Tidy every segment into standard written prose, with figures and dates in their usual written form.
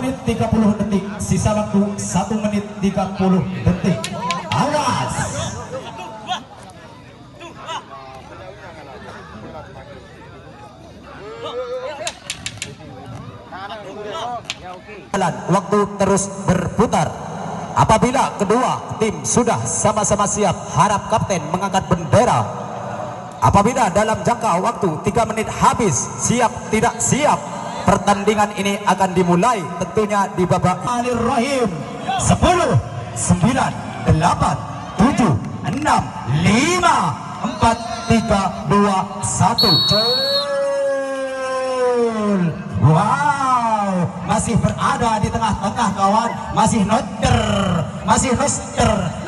menit 30 detik. Sisa waktu 1 menit 30 detik. Awas. Waktu terus berputar. Apabila kedua tim sudah sama-sama siap, harap kapten mengangkat bendera. Apabila dalam jangka waktu 3 menit habis, siap tidak siap, pertandingan ini akan dimulai tentunya di babak Rahim. 10, 9, 8, 7, 6, 5, 4, 3, 2, 1. Wow, masih berada di tengah-tengah kawan, masih noster.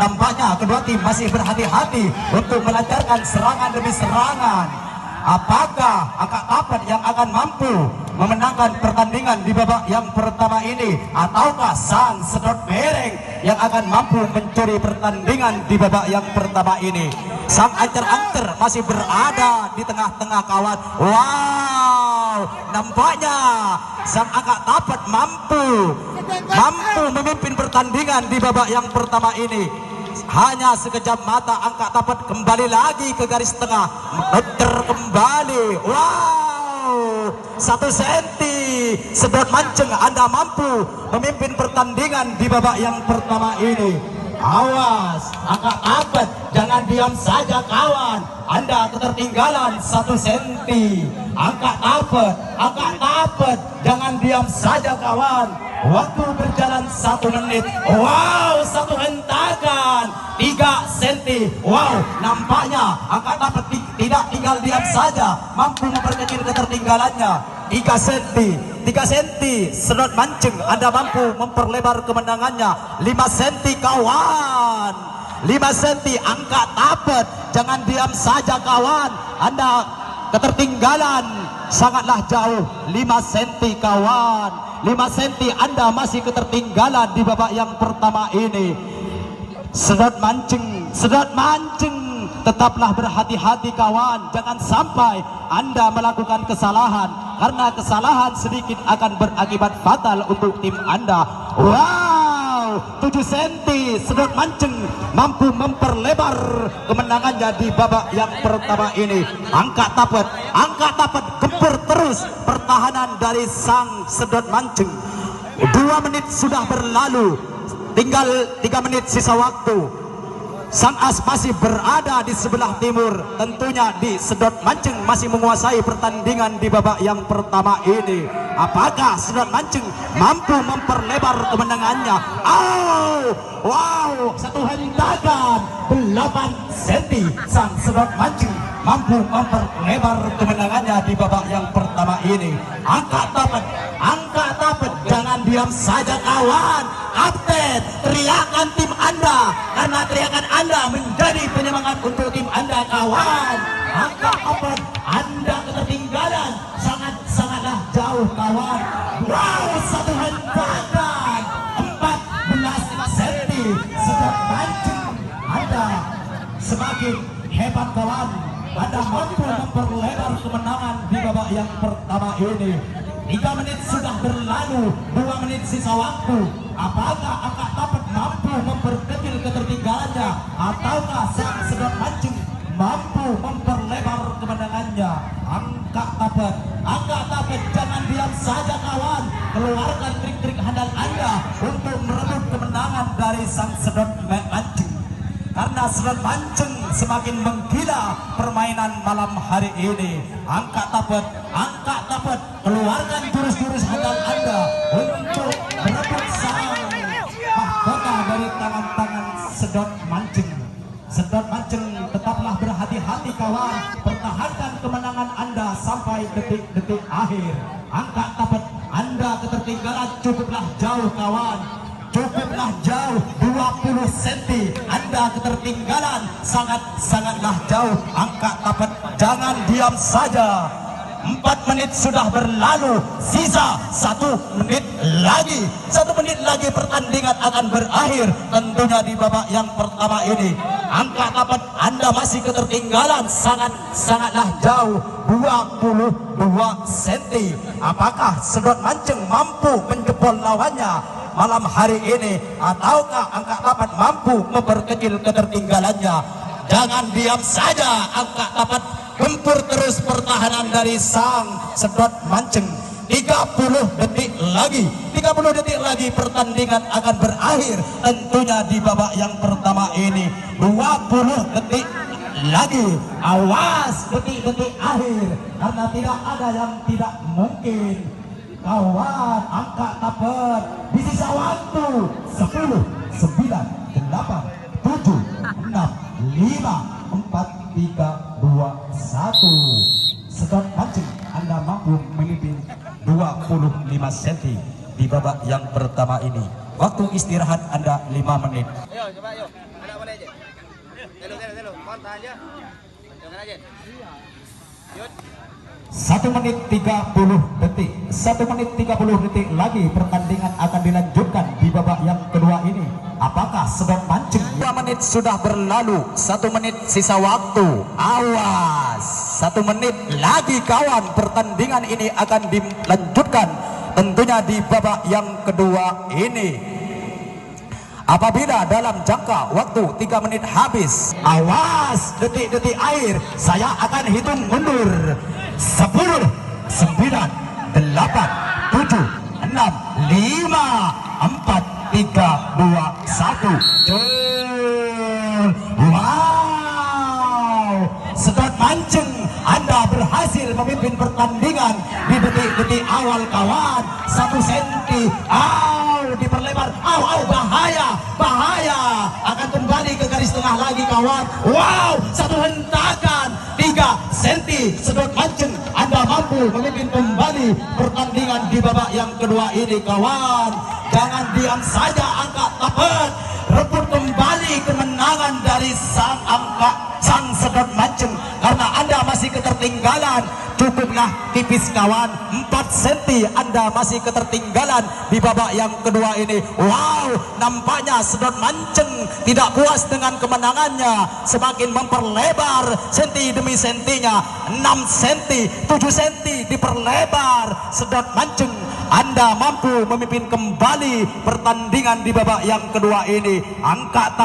Nampaknya kedua tim masih berhati-hati untuk melancarkan serangan demi serangan. Apakah angkat dapat yang akan mampu memenangkan pertandingan di babak yang pertama ini, ataukah sang sedot mereng yang akan mampu mencuri pertandingan di babak yang pertama ini? Sang ancer-ancer masih berada di tengah-tengah kawan. Wow, nampaknya sang angkat dapat mampu memimpin pertandingan di babak yang pertama ini. Hanya sekejap mata angkat dapat kembali lagi ke garis tengah, muter kembali. Wow, 1 senti sedot mancing, Anda mampu memimpin pertandingan di babak yang pertama ini. Awas, angkat dapat, jangan diam saja kawan, Anda ketertinggalan 1 senti. Angkat dapat, jangan diam saja kawan. Waktu berjalan 1 menit. Wow, 1 hentakan 3 senti. Wow, nampaknya angkat dapat tidak tinggal diam saja, mampu memperkecil ketertinggalannya. 3 senti sedot mancing, Anda mampu memperlebar kemenangannya. 5 senti kawan, 5 senti angkat dapat, jangan diam saja kawan, Anda ketertinggalan sangatlah jauh. 5 senti kawan, 5 senti Anda masih ketertinggalan di babak yang pertama ini. Sedot mancing, tetaplah berhati-hati kawan, jangan sampai Anda melakukan kesalahan, karena kesalahan sedikit akan berakibat fatal untuk tim Anda. Wow, 7 senti sedot mancing mampu memperlebar kemenangannya di babak yang pertama ini. Angkat dapat gempur terus pertahanan dari sang sedot mancing. 2 menit sudah berlalu, tinggal 3 menit sisa waktu. Sang as masih berada di sebelah timur, tentunya di sedot mancing masih menguasai pertandingan di babak yang pertama ini. Apakah sedot mancing mampu memperlebar kemenangannya? Wow, 1 hentakan 8 senti sang sedot mancing mampu memperlebar kemenangannya di babak yang pertama ini. Angkat dapat, jangan diam saja kawan. Kapten, teriakan tim Anda, karena teriakan Anda menjadi penyemangat untuk tim Anda kawan. Angkat dapat, Anda ketertinggalan sangatlah jauh kawan. Wow, 1 hentakan 14 senti sedot mancing. Anda semakin hebat kawan, Anda mampu memperlebar kemenangan di babak yang pertama ini. 3 menit sudah berlalu, 2 menit sisa waktu. Apakah angkat dapat mampu memperkecil ketertinggalannya, ataukah sang sedot mancing mampu memperlebar kemenangannya? Angkat dapat, jangan diam saja kawan, keluarkan trik-trik handal Anda untuk merebut kemenangan dari sang sedot mancing. Karena sedot mancing semakin menggila permainan malam hari ini. Angkat dapat, keluarkan jurus-jurus handal Anda untuk merebut sang mahkota dari tangan-tangan sedot mancing. Sedot mancing, tetaplah berhati-hati kawan, pertahankan kemenangan Anda sampai detik-detik akhir. Angkat dapat, Anda ketertinggalan cukuplah jauh kawan, cukuplah jauh, 20 senti Anda ketertinggalan sangatlah jauh. Angkat dapat, jangan diam saja. 4 menit sudah berlalu, sisa 1 menit lagi. 1 menit lagi pertandingan akan berakhir tentunya di babak yang pertama ini. angka tapat Anda masih ketertinggalan sangatlah jauh 22 cm. Apakah sedot mancing mampu menjebol lawannya malam hari ini, ataukah angka tapat mampu memperkecil ketertinggalannya? Jangan diam saja angka tapat, gempur terus pertahanan dari sang sedot mancing. 30 detik lagi pertandingan akan berakhir tentunya di babak yang pertama ini. 20 detik lagi, awas detik-detik akhir, karena tidak ada yang tidak mungkin. Kawan, angka tapat di sisa waktu 10, 9, 8, 7, 6, 5, 4, 3, 2, 1. Sedot mancing Anda mampu memimpin 25 cm di babak yang pertama ini. Waktu istirahat Anda 5 menit. Ayo, coba ayo. Anak boleh aja. Telu. Kontak aja. Jangan aja. Yuk. 1 menit 30 detik. 1 menit 30 detik lagi pertandingan akan dilanjutkan di babak yang kedua ini. Apakah sedot mancing? 2 menit sudah berlalu, 1 menit sisa waktu. Awas, 1 menit lagi kawan, pertandingan ini akan dilanjutkan tentunya di babak yang kedua ini. Apabila dalam jangka waktu 3 menit habis, awas detik-detik air, saya akan hitung mundur. 10, 9, 8, 7, 6, 5, 4, 3, 2, 1. Wow, sedot mancing Anda berhasil memimpin pertandingan di detik-detik awal kawan. 1 cm, diperlebar, bahaya, akan kembali ke garis tengah lagi kawan. Wow, 1 hentakan 3 cm sedot mancing Anda mampu memimpin kembali pertandingan di babak yang kedua ini kawan. Jangan diam saja angka tapat, rebut kembali kemenangan dari sang sedot mancing, karena Anda masih ketertinggalan. Cukuplah tipis kawan, 4 cm Anda masih ketertinggalan di babak yang kedua ini. Wow, nampaknya sedot mancing tidak puas dengan kemenangannya, semakin memperlebar senti demi sentinya. 6 cm, 7 cm diperlebar sedot mancing. Anda mampu memimpin kembali pertandingan di babak yang kedua ini. Angka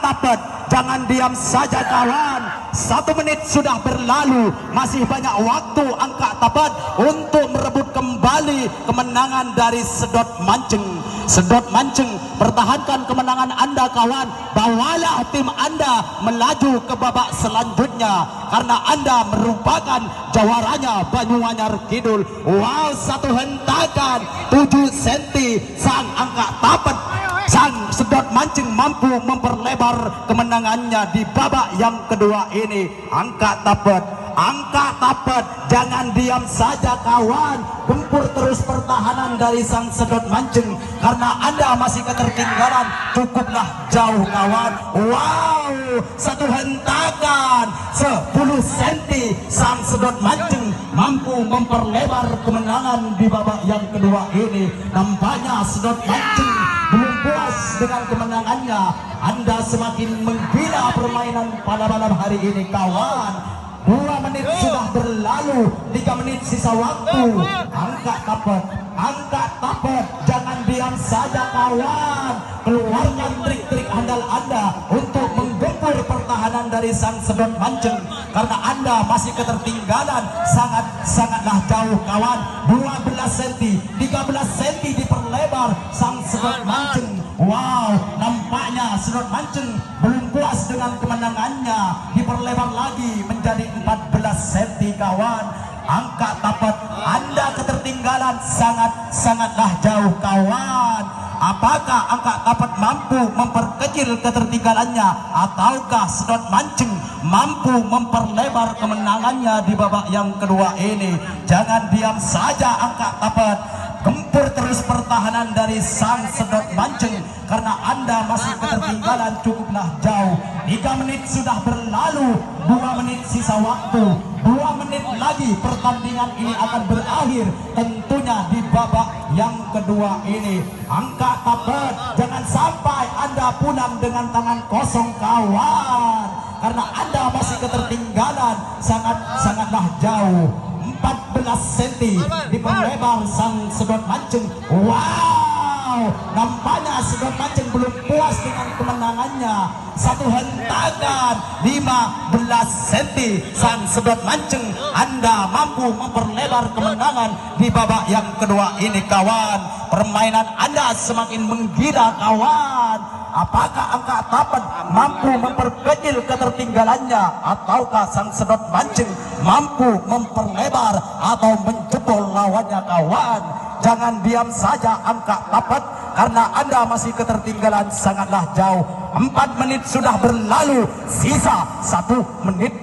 tapat, jangan diam saja kawan. 1 menit sudah berlalu, masih banyak waktu angka tapat untuk merebut kembali kemenangan dari sedot mancing. Sedot mancing, pertahankan kemenangan Anda kawan. Bawalah tim Anda melaju ke babak selanjutnya, karena Anda merupakan jawaranya Banyuanyar Kidul. Wow, 1 hentakan 7 cm sang angka tapat, sang sedot mancing mampu memperlebar kemenangannya di babak yang kedua ini. Angka tapat, jangan diam saja kawan. Gempur terus pertahanan dari sang sedot mancing, karena Anda masih ketertinggalan. Cukuplah jauh kawan. Wow, 1 hentakan 10 cm sang sedot mancing mampu memperlebar kemenangan di babak yang kedua ini. Nampaknya sedot mancing belum puas dengan kemenangannya. Anda semakin menggila permainan pada malam hari ini kawan. 2 menit sudah berlalu, 3 menit sisa waktu. Angka tapat, jangan diam saja kawan. Keluarkan trik-trik andal Anda untuk menggempur pertahanan dari sang sedot mancing, karena Anda masih ketertinggalan sangatlah jauh kawan. 12 cm, 13 cm diperlebar sang sedot mancing. Wow, nampaknya sedot mancing belum puas dengan kemenangannya, diperlebar lagi menjadi 14 cm kawan. Angka tapat, Anda ketertinggalan sangatlah jauh kawan. Apakah angka tapat mampu memperkecil ketertinggalannya, ataukah sedot mancing mampu memperlebar kemenangannya di babak yang kedua ini? Jangan diam saja angka tapat, gempur terus pertahanan dari sang sedot mancing, karena Anda masih ketertinggalan cukuplah jauh. 3 menit sudah berlalu, 2 menit sisa waktu. 2 menit lagi pertandingan ini akan berakhir. Tentunya di babak yang kedua ini. Angkat tapet, jangan sampai Anda pulang dengan tangan kosong kawan, karena Anda masih ketertinggalan sangatlah jauh. 14 cm di pelebar sang sedot mancung. Wow, nampaknya sedot mancung belum puas dengan kemenangannya. Satu hentakan 15 cm sang sedot mancung. Anda mampu memperlebar kemenangan di babak yang kedua ini kawan. Permainan Anda semakin menggila kawan. Apakah angka tapan mampu memperkecil ketertinggalannya, ataukah sang sedot mancing mampu memperlebar atau menjebol lawannya kawan? Jangan diam saja angka tapan, karena Anda masih ketertinggalan sangatlah jauh. 4 menit sudah berlalu, sisa 1 menit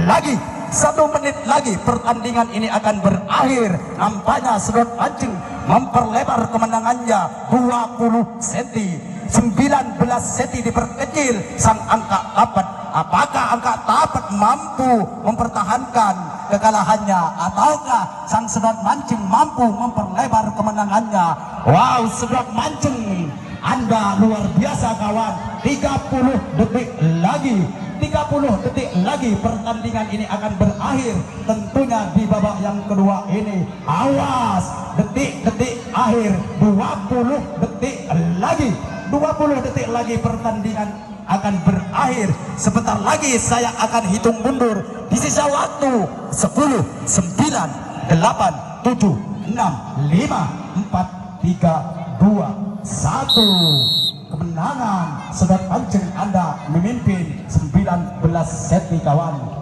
lagi. 1 menit lagi pertandingan ini akan berakhir. Nampaknya sedot mancing memperlebar kemenangannya 20 cm. 19 cm diperkecil sang angka tapat. Apakah angka tapat mampu mempertahankan kekalahannya, ataukah sang sedot mancing mampu memperlebar kemenangannya? Wow, sedot mancing Anda luar biasa kawan. 30 detik lagi, 30 detik lagi pertandingan ini akan berakhir. Tentunya di babak yang kedua ini. Awas, detik-detik akhir, 20 detik lagi. 20 detik lagi pertandingan akan berakhir. Sebentar lagi saya akan hitung mundur. Di sisa waktu 10, 9, 8, 7, 6, 5, 4, 3, 2, 1. Kemenangan sedot mancing Anda memimpin 19 set kawan.